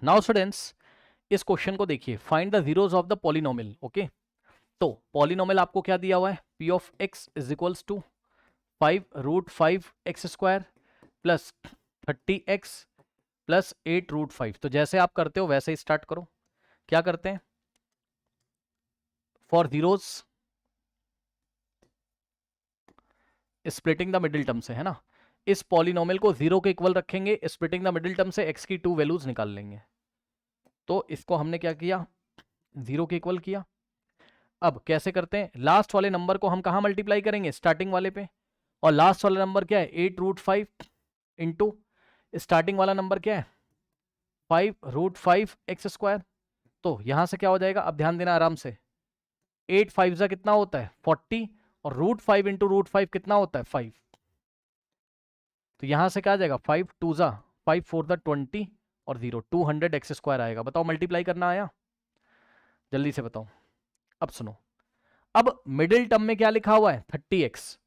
Now students, इस question को देखिए, find the zeros of the polynomial. Okay, तो पॉलिनोमियल आपको क्या दिया हुआ है, P of X is equals to 5√5x² plus 30x plus 8√5। तो जैसे आप करते हो वैसे ही स्टार्ट करो। क्या करते हैं, for zeros splitting the middle term से, है ना, इस पॉलिनोमियल को जीरो के इक्वल रखेंगे, स्प्लिटिंग द मिडिल टर्म से x की 2 वैल्यूज निकाल लेंगे। तो इसको हमने क्या किया, जीरो के इक्वल किया। अब कैसे करते हैं, लास्ट वाले नंबर को हम कहाँ मल्टीप्लाई करेंगे, स्टार्टिंग वाले पे, और लास्ट वाला नंबर क्या है, 8√5 इंटू स्टार्टिंग वाला नंबर क्या है, 5√5x²। तो यहां से क्या हो जाएगा, अब ध्यान देना आराम से, 8 5 जा कितना होता है 40, और √5 इंटू √5 कितना होता है 5। तो यहां से क्या आ जाएगा, 5 2 जा 5 4 जा 20 और 0 200x² आएगा। बताओ मल्टीप्लाई करना आया, जल्दी से बताओ। अब सुनो, अब मिडिल टर्म में क्या लिखा हुआ है 30x।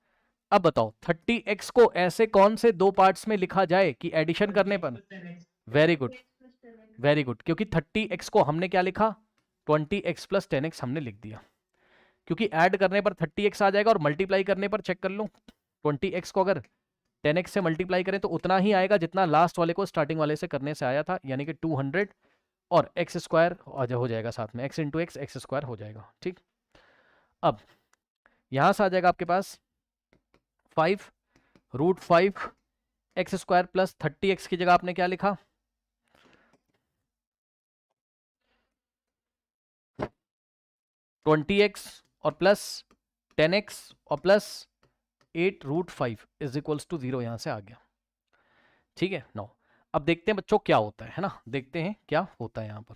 अब बताओ 30x को ऐसे कौन से दो पार्ट्स में लिखा जाए कि एडिशन करने पर, वेरी गुड वेरी गुड, क्योंकि 30x को हमने क्या लिखा 20x प्लस 10x हमने लिख दिया, क्योंकि ऐड करने पर 30x आ जाएगा और मल्टीप्लाई करने पर चेक कर लो, 20x को अगर 10x से मल्टीप्लाई करें तो उतना ही आएगा जितना लास्ट वाले को स्टार्टिंग वाले से करने से आया था, यानी कि 200 और x² हो जाएगा साथ में, x इंटू एक्स x² हो जाएगा। ठीक, अब यहां से आ जाएगा आपके पास 5√5x² प्लस 30x की जगह आपने क्या लिखा 20x और प्लस 10x और प्लस 8√5 इज इक्वल्स टू 0 यहां से आ गया। ठीक है, नो, अब देखते हैं बच्चों क्या होता है ना, देखते हैं क्या होता है यहां पर।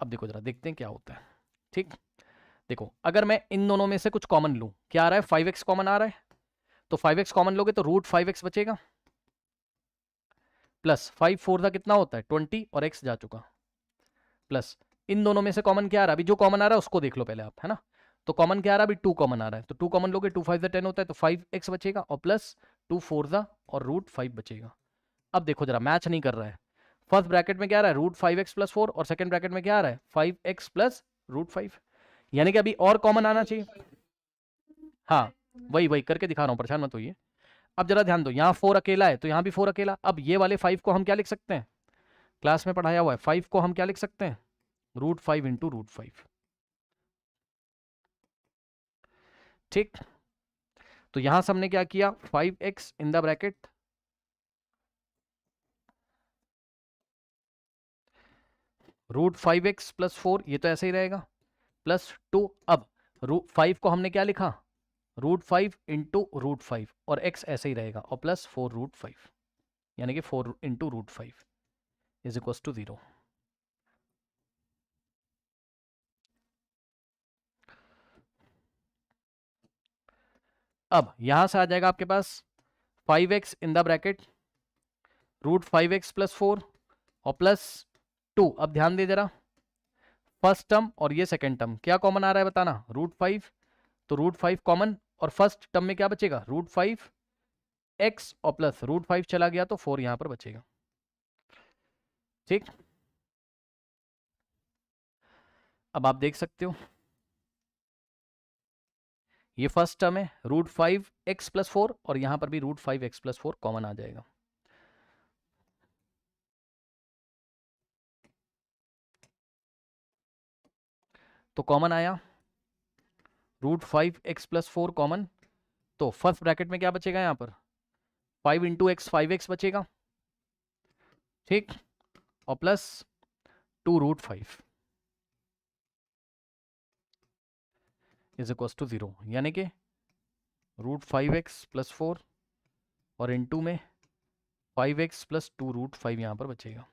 अब देखो जरा, देखते हैं क्या होता है। ठीक, देखो अगर मैं इन दोनों में से कुछ कॉमन लूं, क्या आ रहा है 5x कॉमन आ रहा है, तो 5x कॉमन लोगे तो √5x बचेगा, प्लस 5 4 का कितना होता है 20 और x जा चुका, प्लस इन दोनों में से कॉमन क्या आ रहा है, अभी जो कॉमन आ रहा है उसको देख लो पहले आप, है ना। तो कॉमन क्या आ रहा है, अभी 2 कॉमन आ रहा है, तो 2 कॉमन लोगे 2 5 10 होता है, तो 5x बचेगा और प्लस 2 4 और √5 बचेगा। अब देखो जरा मैच नहीं कर रहा है, फर्स्ट ब्रैकेट में क्या आ रहा है √5x प्लस 4 और सेकंड ब्रैकेट में क्या आ रहा है 5x प्लस √5, यानी कि अभी और कॉमन आना चाहिए। हाँ, वही वही करके दिखा रहा हूँ, परेशान मत होइए। अब जरा ध्यान दो, यहाँ 4 अकेला है तो यहाँ भी 4 अकेला। अब ये वाले 5 को हम क्या लिख सकते हैं, क्लास में पढ़ाया हुआ है, 5 को हम क्या लिख सकते हैं √5 इंटू √5। ठीक, तो यहां से हमने क्या किया 5x in the bracket √5x plus 4, ये तो ऐसे ही रहेगा, प्लस 2। अब √5 को हमने क्या लिखा √5 इंटू √5 और x ऐसे ही रहेगा, और प्लस 4√5, यानी कि 4 इंटू √5 इज इक्वल टू 0। अब यहां से आ जाएगा आपके पास 5x in the bracket √5x plus 4 और प्लस 2। अब ध्यान दे जरा, फर्स्ट टर्म और ये सेकेंड टर्म क्या कॉमन आ रहा है बताना, √5, तो √5 कॉमन, और फर्स्ट टर्म में क्या बचेगा √5x और प्लस √5 चला गया तो 4 यहां पर बचेगा। ठीक, अब आप देख सकते हो ये फर्स्ट टर्म है √5x प्लस 4 और यहां पर भी √5x प्लस 4 कॉमन आ जाएगा। तो कॉमन आया √5x प्लस 4 कॉमन, तो फर्स्ट ब्रैकेट में क्या बचेगा यहां पर 5 इंटू एक्स 5x बचेगा। ठीक, और प्लस 2√5 इज इक्वल टू 0, यानी कि √5x प्लस 4 और इंटू में 5x प्लस 2√5 यहां पर बचेगा।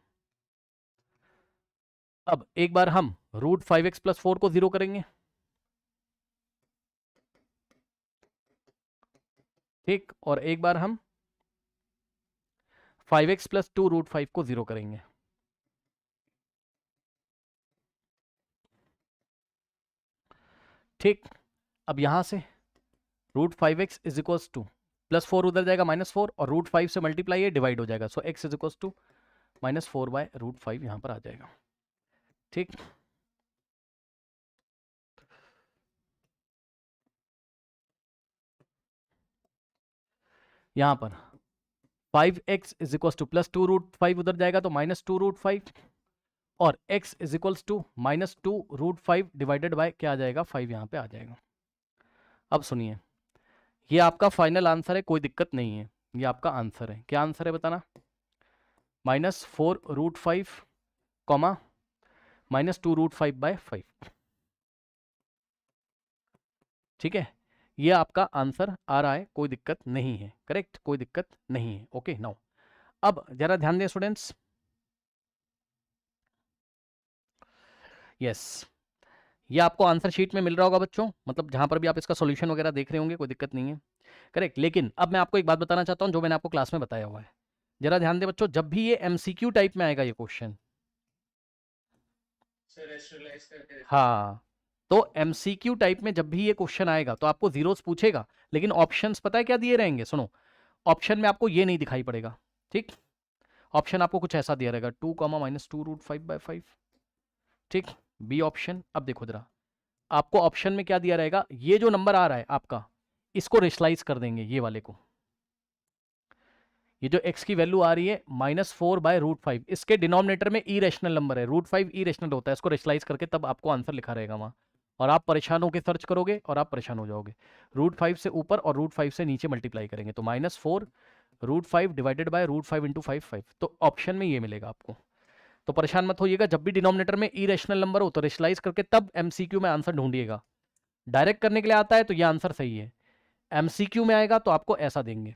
अब एक बार हम √5x प्लस 4 को 0 करेंगे, ठीक, और एक बार हम 5x प्लस 2√5 को 0 करेंगे। ठीक, अब यहां से √5x is equal two plus 4 उधर जाएगा -4 और √5 से मल्टीप्लाई है डिवाइड हो जाएगा, सो x इज इक्वल टू -4/√5 यहाँ पर आ जाएगा। ठीक, यहाँ पर 5x इज इक्वल टू +2√5 उधर जाएगा तो -2√5 और x is equal to -2√5 divided by क्या आ जाएगा 5 यहाँ पे आ जाएगा। अब सुनिए, ये आपका फाइनल आंसर है, कोई दिक्कत नहीं है, ये आपका आंसर है। क्या आंसर है बताना? -4√5 कॉमा -2√5/5। ठीक है, ये आपका आंसर आ रहा है, कोई दिक्कत नहीं है, करेक्ट, कोई दिक्कत नहीं है। ओके नाउ अब जरा ध्यान दें स्टूडेंट्स, यस ये आपको आंसर शीट में मिल रहा होगा बच्चों, मतलब जहां पर भी आप इसका सॉल्यूशन वगैरह देख रहे होंगे, कोई दिक्कत नहीं है, करेक्ट। लेकिन अब मैं आपको एक बात बताना चाहता हूं जो मैंने आपको क्लास में बताया हुआ है, जरा ध्यान दें बच्चों, जब भी ये एमसीक्यू टाइप में आएगा ये क्वेश्चन, हाँ, तो एमसीक्यू टाइप में जब भी ये क्वेश्चन आएगा तो आपको जीरोस पूछेगा, लेकिन ऑप्शंस पता है क्या दिए रहेंगे? सुनो, ऑप्शन में आपको ये नहीं दिखाई पड़ेगा, ठीक, ऑप्शन आपको कुछ ऐसा दिया रहेगा 2, -2√5/5, ठीक, बी ऑप्शन। अब देखो जरा, आपको ऑप्शन में क्या दिया रहेगा, ये जो नंबर आ रहा है आपका, इसको रेशलाइज कर देंगे, ये वाले को, ये जो x की वैल्यू आ रही है -4/√5, इसके डिनोमिनेटर में इरेशनल नंबर है, √5 इरेशनल होता है, इसको रेशलाइज करके तब आपको आंसर लिखा रहेगा वहां, और आप परेशान होकर सर्च करोगे और आप परेशान हो जाओगे। √5 से ऊपर और √5 से नीचे मल्टीप्लाई करेंगे तो -4√5 डिवाइडेड बाय √5 × 5, तो ऑप्शन में ये मिलेगा आपको। तो परेशान मत होइएगा, जब भी डिनोमिनेटर में इरेशनल नंबर हो तो रेशलाइज करके तब एमसीक्यू में आंसर ढूंढिएगा। डायरेक्ट करने के लिए आता है तो ये आंसर सही है, एमसीक्यू में आएगा तो आपको ऐसा देंगे।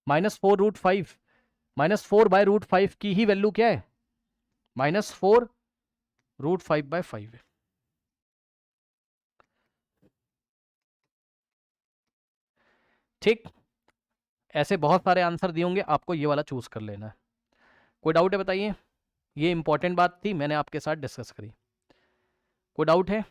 -4√5 -4/√5 की ही वैल्यू क्या है? -4√5/5 है। ठीक, ऐसे बहुत सारे आंसर दिए होंगे, आपको ये वाला चूज कर लेना है। कोई डाउट है बताइए? ये इंपॉर्टेंट बात थी, मैंने आपके साथ डिस्कस करी। कोई डाउट है?